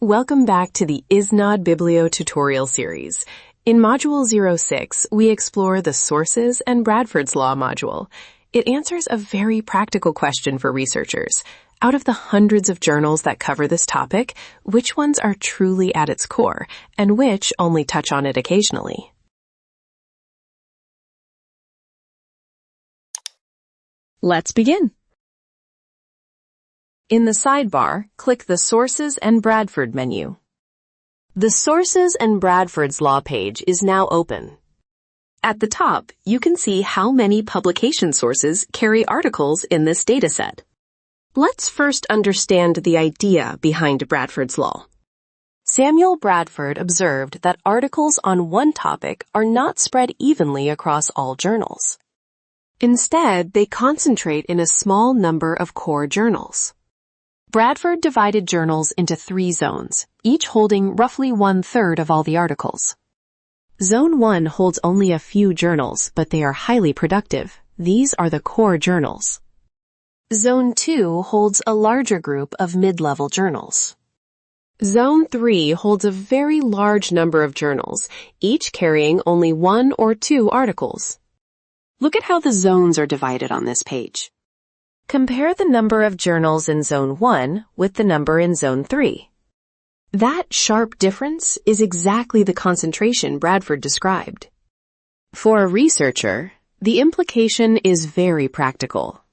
Welcome back to the ISNaDBiblio tutorial series. In Module 06, we explore the Sources and Bradford's Law module. It answers a very practical question for researchers. Out of the hundreds of journals that cover this topic, which ones are truly at its core, and which only touch on it occasionally? Let's begin. In the sidebar, click the Sources and Bradford menu. The Sources and Bradford's Law page is now open. At the top, you can see how many publication sources carry articles in this dataset. Let's first understand the idea behind Bradford's Law. Samuel Bradford observed that articles on one topic are not spread evenly across all journals. Instead, they concentrate in a small number of core journals. Bradford divided journals into 3 zones, each holding roughly 1/3 of all the articles. Zone 1 holds only a few journals, but they are highly productive. These are the core journals. Zone 2 holds a larger group of mid-level journals. Zone 3 holds a very large number of journals, each carrying only 1 or 2 articles. Look at how the zones are divided on this page. Compare the number of journals in Zone 1 with the number in Zone 3. That sharp difference is exactly the concentration Bradford described. For a researcher, the implication is very practical.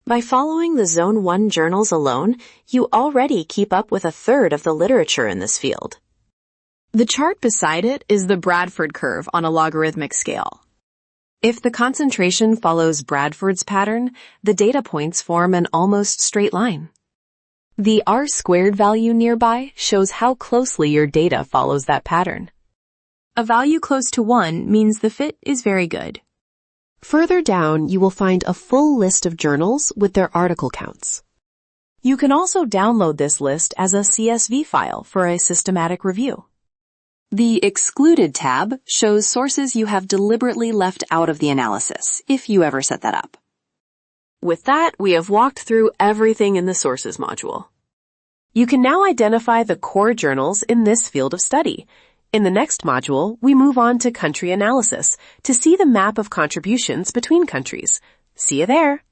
By following the Zone 1 journals alone, you already keep up with 1/3 of the literature in this field. The chart beside it is the Bradford curve on a logarithmic scale. If the concentration follows Bradford's pattern, the data points form an almost straight line. The R² value nearby shows how closely your data follows that pattern. A value close to 1 means the fit is very good. Further down, you will find a full list of journals with their article counts. You can also download this list as a CSV file for a systematic review. The Excluded tab shows sources you have deliberately left out of the analysis, if you ever set that up. With that, we have walked through everything in the Sources module. You can now identify the core journals in this field of study. In the next module, we move on to country analysis to see the map of contributions between countries. See you there!